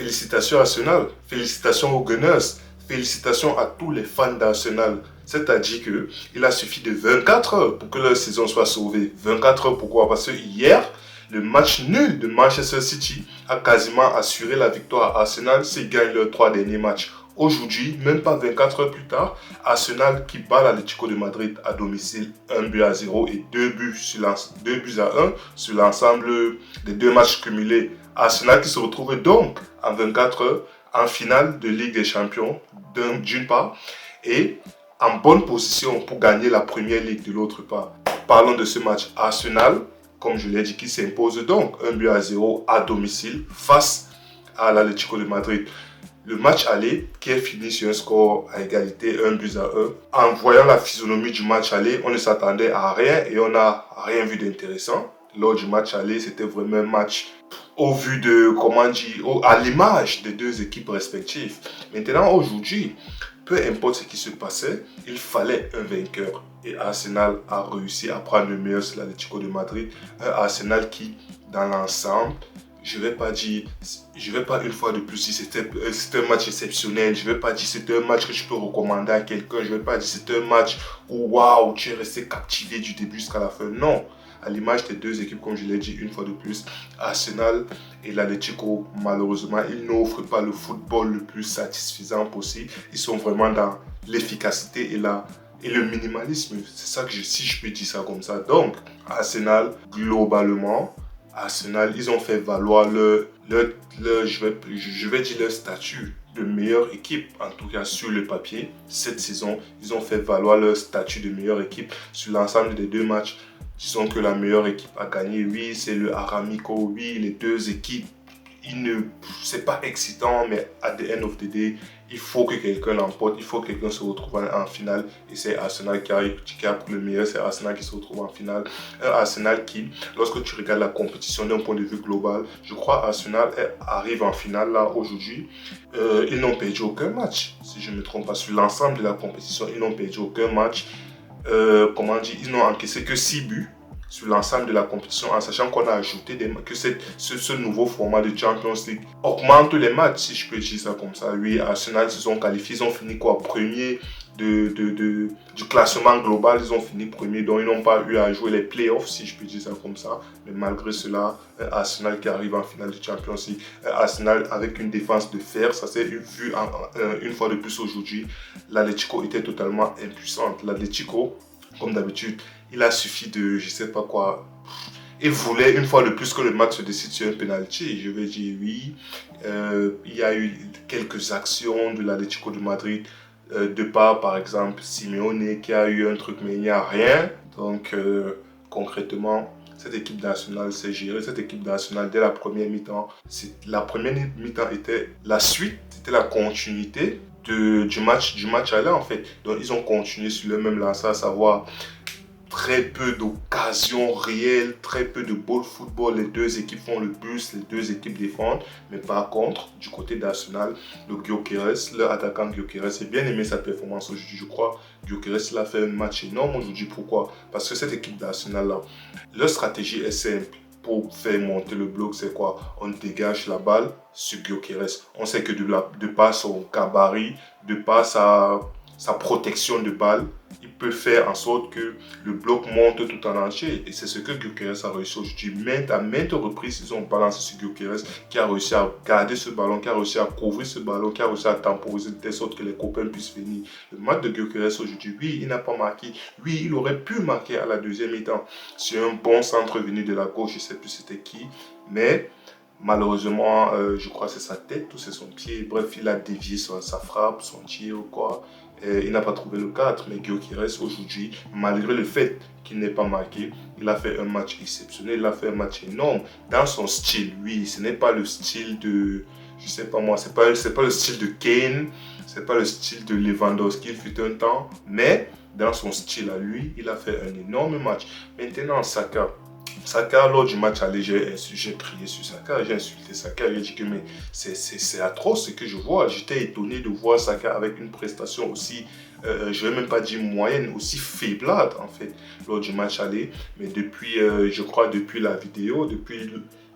Félicitations Arsenal, félicitations aux Gunners, félicitations à tous les fans d'Arsenal. C'est-à-dire qu'il a suffi de 24 heures pour que leur saison soit sauvée. 24 heures pourquoi? Parce que hier, le match nul de Manchester City a quasiment assuré la victoire à Arsenal s'ils gagnent leurs 3 derniers matchs. Aujourd'hui, même pas 24 heures plus tard, Arsenal qui bat l'Atlético de Madrid à domicile 1-0 et 2 buts à 1 sur l'ensemble des 2 matchs cumulés. Arsenal qui se retrouve donc en 24 heures en finale de Ligue des Champions d'une part et en bonne position pour gagner la première ligue de l'autre part. Parlons de ce match. Arsenal, comme je l'ai dit, qui s'impose donc 1-0 à domicile face à l'Atlético de Madrid. Le match aller qui est fini sur un score à égalité 1-1. En voyant la physionomie du match aller, on ne s'attendait à rien et on n'a rien vu d'intéressant. Lors du match aller, c'était vraiment un match au vu de, à l'image des deux équipes respectives. Maintenant, aujourd'hui, peu importe ce qui se passait, il fallait un vainqueur. Et Arsenal a réussi à prendre le meilleur sur l'Atlético de Madrid. Un Arsenal qui, dans l'ensemble, je vais pas une fois de plus dire c'était un match exceptionnel. Je vais pas dire c'était un match que je peux recommander à quelqu'un. Je vais pas dire c'était un match où waouh, tu es resté captivé du début jusqu'à la fin. Non. À l'image des deux équipes, comme je l'ai dit une fois de plus, Arsenal et l'Atlético, malheureusement, ils n'offrent pas le football le plus satisfaisant possible. Ils sont vraiment dans l'efficacité et le minimalisme. C'est ça que si je peux dire ça comme ça. Donc, Arsenal, globalement, ils ont fait valoir je vais dire leur statut de meilleure équipe, en tout cas sur le papier. Cette saison, ils ont fait valoir leur statut de meilleure équipe sur l'ensemble des 2 matchs. Disons que la meilleure équipe a gagné, oui, c'est le Aramco, oui, les 2 équipes, c'est pas excitant, mais at the end of the day, il faut que quelqu'un l'emporte, il faut que quelqu'un se retrouve en finale, et c'est Arsenal qui a pour le meilleur, c'est Arsenal qui se retrouve en finale. Un Arsenal qui, lorsque tu regardes la compétition d'un point de vue global, je crois Arsenal arrive en finale là aujourd'hui. Ils n'ont perdu aucun match, si je ne me trompe pas, sur l'ensemble de la compétition, ils n'ont perdu aucun match. Ils n'ont encaissé que 6 buts sur l'ensemble de la compétition, en sachant qu'on a ajouté que ce nouveau format de Champions League augmente les matchs, si je peux dire ça comme ça. Oui, Arsenal se sont qualifiés, ils ont fini premier du classement global, ils ont fini premier, donc ils n'ont pas eu à jouer les playoffs, si je peux dire ça comme ça. Mais malgré cela, Arsenal qui arrive en finale de Champions League, Arsenal avec une défense de fer, ça s'est vu une fois de plus aujourd'hui. L'Atlético était totalement impuissante. L'Atlético, comme d'habitude, il a suffi de, je sais pas quoi, il voulait une fois de plus que le match se décide sur un penalty. Je vais dire oui. Il y a eu quelques actions de l'Atlético de Madrid, de par exemple Simeone qui a eu un truc, mais il n'y a rien. Donc concrètement, cette équipe d'Arsenal s'est gérée. Cette équipe d'Arsenal, dès la première mi-temps, était la suite, c'était la continuité du match aller en fait. Donc ils ont continué sur le même lancé, à savoir très peu d'occasions réelles, très peu de ball football. Les 2 équipes font le bus, les 2 équipes défendent. Mais par contre, du côté d'Arsenal, leur attaquant Gyökeres, j'ai bien aimé sa performance aujourd'hui, je crois. Gyökeres, il a fait un match énorme aujourd'hui. Pourquoi? Parce que cette équipe d'Arsenal là, leur stratégie est simple. Pour faire monter le bloc, c'est quoi? On dégage la balle sur Gyökeres. On sait que de par son gabarit, de par sa protection de balle, il peut faire en sorte que le bloc monte tout en entier. Et c'est ce que Gyökeres a réussi aujourd'hui. À maintes reprises, ils ont balancé sur Gyökeres qui a réussi à garder ce ballon, qui a réussi à couvrir ce ballon, qui a réussi à temporiser de telle sorte que les copains puissent venir. Le match de Gyökeres aujourd'hui, oui, il n'a pas marqué. Oui, il aurait pu marquer à la deuxième mi-temps sur un bon centre venu de la gauche, je ne sais plus c'était qui. Mais malheureusement, je crois que c'est sa tête ou c'est son pied. Bref, il a dévié sa frappe, son tir ou quoi. Il n'a pas trouvé le 4, mais Gyökeres aujourd'hui, malgré le fait qu'il n'ait pas marqué, il a fait un match exceptionnel, il a fait un match énorme. Dans son style, oui, ce n'est pas le style de, je sais pas moi, c'est pas le style de Kane, c'est pas le style de Lewandowski, il fut un temps, mais dans son style à lui, il a fait un énorme match. Maintenant, Saka, lors du match aller, j'ai crié sur Saka, j'ai insulté Saka, j'ai dit que mais c'est atroce ce que je vois. J'étais étonné de voir Saka avec une prestation aussi, je ne vais même pas dire moyenne, aussi faiblade en fait, lors du match aller. Mais depuis, je crois depuis la vidéo, depuis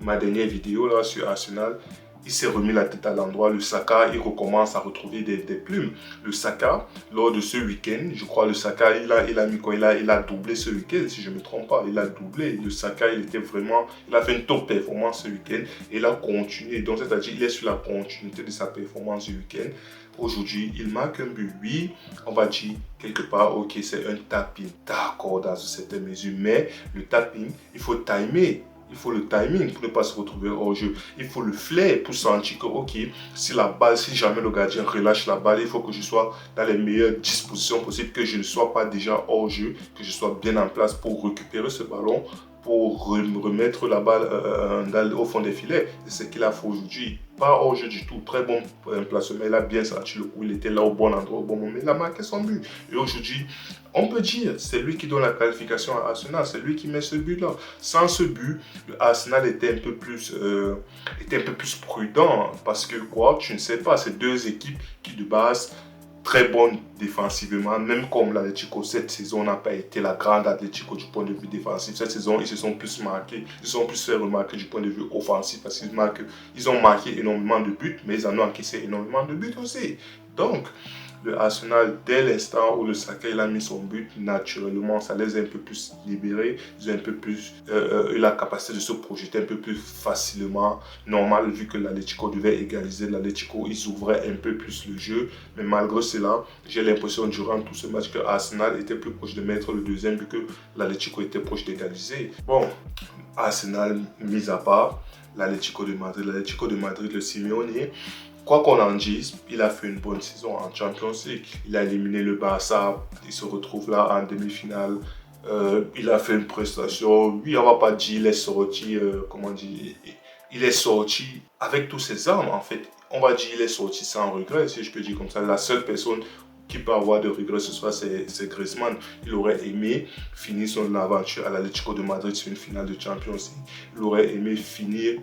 ma dernière vidéo là sur Arsenal, il s'est remis la tête à l'endroit. Le Saka, il recommence à retrouver des plumes. Le Saka, lors de ce week-end, je crois le Saka, il a mis quoi? Il a doublé ce week-end, si je ne me trompe pas. Il a doublé. Le Saka, il a fait une top performance ce week-end et il a continué. Donc, c'est-à-dire, il est sur la continuité de sa performance du week-end. Aujourd'hui, il marque un but. Oui, on va dire quelque part, ok, c'est un tapping. D'accord, dans une certaine mesure. Mais le tapping, il faut timer. Il faut le timing pour ne pas se retrouver hors jeu. Il faut le flair pour sentir que, ok, si jamais le gardien relâche la balle, il faut que je sois dans les meilleures dispositions possibles, que je ne sois pas déjà hors jeu, que je sois bien en place pour récupérer ce ballon, pour remettre la balle au fond des filets. C'est ce qu'il a fait aujourd'hui. Pas hors jeu du tout. Très bon placement. Il a bien senti le coup. Il était là au bon endroit, au bon moment. Il a marqué son but. Et aujourd'hui, on peut dire, c'est lui qui donne la qualification à Arsenal. C'est lui qui met ce but-là. Sans ce but, le Arsenal était un peu plus prudent. Parce que quoi, tu ne sais pas. C'est deux équipes qui de base très bonne défensivement, même comme l'Atlético cette saison n'a pas été la grande Atlético du point de vue défensif. Cette saison, ils se sont plus marqués, ils se sont plus fait remarquer du point de vue offensif parce qu'ils ont marqué énormément de buts, mais ils en ont encaissé énormément de buts aussi. Donc, le Arsenal, dès l'instant où le Saka il a mis son but, naturellement, ça les a un peu plus libérés. Ils ont un peu plus eu la capacité de se projeter un peu plus facilement. Normal, vu que l'Atlético devait égaliser, l'Atlético, ils ouvraient un peu plus le jeu. Mais malgré cela, j'ai l'impression durant tout ce match que Arsenal était plus proche de mettre le deuxième, vu que l'Atlético était proche d'égaliser. Bon, Arsenal, mis à part, l'Atlético de Madrid, le Simeone, quoi qu'on en dise, il a fait une bonne saison en Champions League. Il a éliminé le Barça, il se retrouve là en demi-finale. Il a fait une prestation, oui, on va pas dire, il est sorti, il est sorti avec tous ses armes en fait. On va dire il est sorti sans regret, si je peux dire comme ça. La seule personne qui peut avoir de regrets ce soir, c'est Griezmann. Il aurait aimé finir son aventure à l'Atlético de Madrid sur une finale de Champions League. Il aurait aimé finir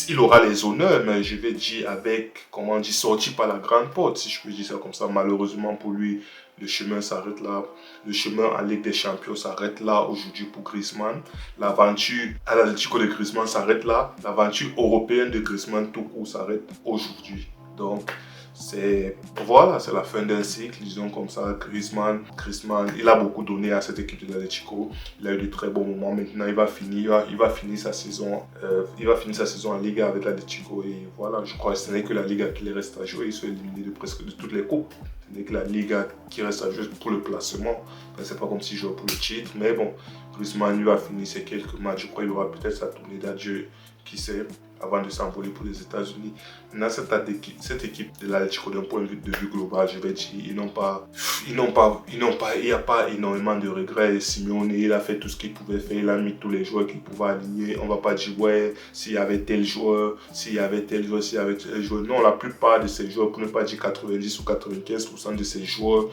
il aura les honneurs, mais je vais dire sorti par la grande porte, si je peux dire ça comme ça. Malheureusement pour lui, le chemin s'arrête là. Le chemin en Ligue des Champions s'arrête là aujourd'hui pour Griezmann. L'aventure à l'Atlético de Griezmann s'arrête là. L'aventure européenne de Griezmann tout court s'arrête aujourd'hui. Donc, c'est la fin d'un cycle, disons comme ça. Griezmann, il a beaucoup donné à cette équipe de l'Atlético. Il a eu de très bons moments. Maintenant, il va finir sa saison en Liga avec l'Atlético. Et voilà, je crois que ce n'est que la Liga qui les reste à jouer. Ils sont éliminés de presque de toutes les coupes. Ce n'est que la Liga qui reste à jouer pour le placement. C'est pas comme s'il jouait pour le titre. Mais bon, Griezmann, il va finir ses quelques matchs. Je crois qu'il aura peut-être sa tournée d'adieu, qui sait, avant de s'envoler pour les États-Unis. Maintenant, cette équipe de l'Atlético, d'un point de vue global, je vais dire, il n'y a pas énormément de regrets. Simeone, il a fait tout ce qu'il pouvait faire, il a mis tous les joueurs qu'il pouvait aligner. On ne va pas dire, ouais, s'il y avait tel joueur. Non, la plupart de ces joueurs, pour ne pas dire 90 ou 95% de ces joueurs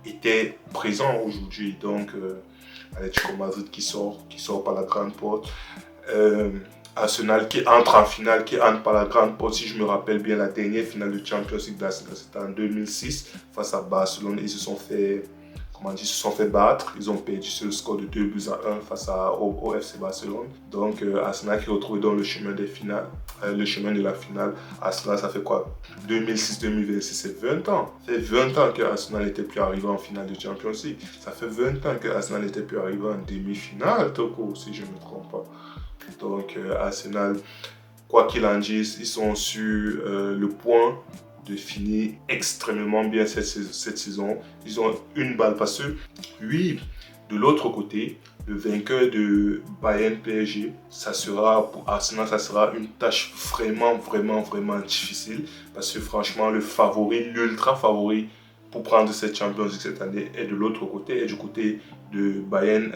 étaient présents aujourd'hui. Donc, Atlético Madrid qui sort par la grande porte. Arsenal qui entre en finale, qui entre par la grande porte. Si je me rappelle bien, la dernière finale de Champions League d'Arsenal, c'était en 2006 face à Barcelone. Ils se sont fait battre. Ils ont perdu sur le score de 2-1 face au FC Barcelone. Donc Arsenal qui retrouve dans le chemin des finales, le chemin de la finale. Arsenal, ça fait quoi? 2006-2026, c'est 20 ans. Ça fait 20 ans que Arsenal n'était plus arrivé en finale de Champions League. Ça fait 20 ans que Arsenal n'était plus arrivé en demi-finale, Toko, si je ne me trompe pas. Donc Arsenal, quoi qu'il en dise, ils sont sur le point de finir extrêmement bien cette saison. Ils ont une balle parce que, oui, de l'autre côté, le vainqueur de Bayern PSG, pour Arsenal, ça sera une tâche vraiment difficile parce que franchement, l'ultra favori pour prendre cette Champions League cette année est de l'autre côté, et du côté de Bayern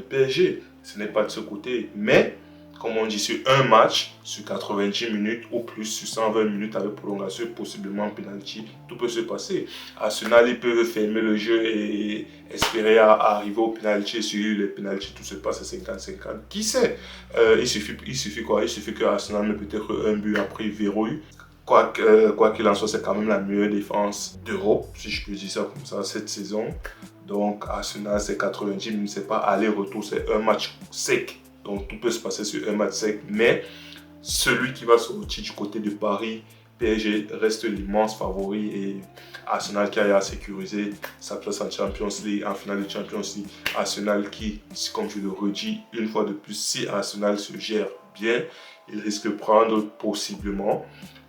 PSG. Ce n'est pas de ce côté, mais comme on dit, sur un match, sur 90 minutes ou plus, sur 120 minutes avec prolongation, possiblement penalty, tout peut se passer. Arsenal, ils peuvent fermer le jeu et espérer arriver au penalty. Sur les penalty, tout se passe à 50-50. Qui sait? Il suffit quoi? Il suffit que Arsenal met peut-être un but après verrouille. Quoi qu'il en soit, c'est quand même la meilleure défense d'Europe, si je peux dire ça comme ça, cette saison. Donc, Arsenal, c'est 90 minutes, c'est pas aller-retour, c'est un match sec. Donc tout peut se passer sur un match sec, mais celui qui va sortir du côté de Paris. PSG reste l'immense favori et Arsenal qui a sécurisé sa place en Champions League, en finale de Champions League. Arsenal qui, comme je le redis une fois de plus, si Arsenal se gère bien, il risque de prendre possiblement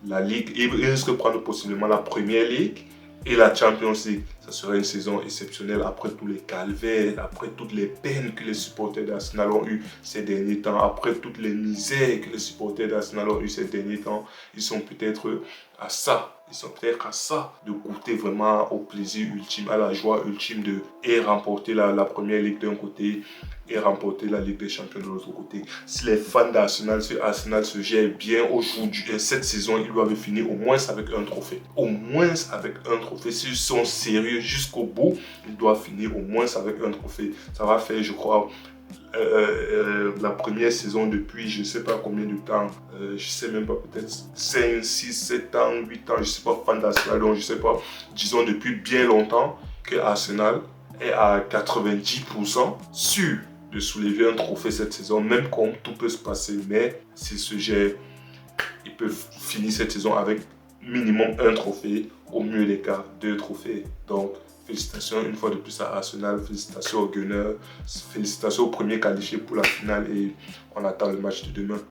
la Ligue, il risque de prendre possiblement la Premier League et la Champions League. Ça serait une saison exceptionnelle après tous les calvaires, après toutes les peines que les supporters d'Arsenal ont eues ces derniers temps, après toutes les misères que les supporters d'Arsenal ont eues ces derniers temps. Ils sont peut-être à ça. Ils sont peut-être à ça de goûter vraiment au plaisir ultime, à la joie ultime de et remporter la Première Ligue d'un côté et remporter la Ligue des Champions de l'autre côté. Si les fans d'Arsenal, si Arsenal se gère bien aujourd'hui, cette saison, ils doivent finir au moins avec un trophée. Au moins avec un trophée. S'ils sont sérieux jusqu'au bout, ils doivent finir au moins avec un trophée. Ça va faire, je crois, la première saison depuis je ne sais pas combien de temps, je ne sais même pas, peut-être 5, 6, 7 ans, 8 ans, je ne sais pas, fan d'Arsenal, donc je ne sais pas, disons depuis bien longtemps que Arsenal est à 90% sûr de soulever un trophée cette saison, même comme tout peut se passer, mais s'ils se gèrent, ils peuvent finir cette saison avec minimum un trophée, au mieux des cas, 2 trophées. Donc, félicitations une fois de plus à Arsenal, félicitations aux Gunners, félicitations aux premiers qualifiés pour la finale et on attend le match de demain.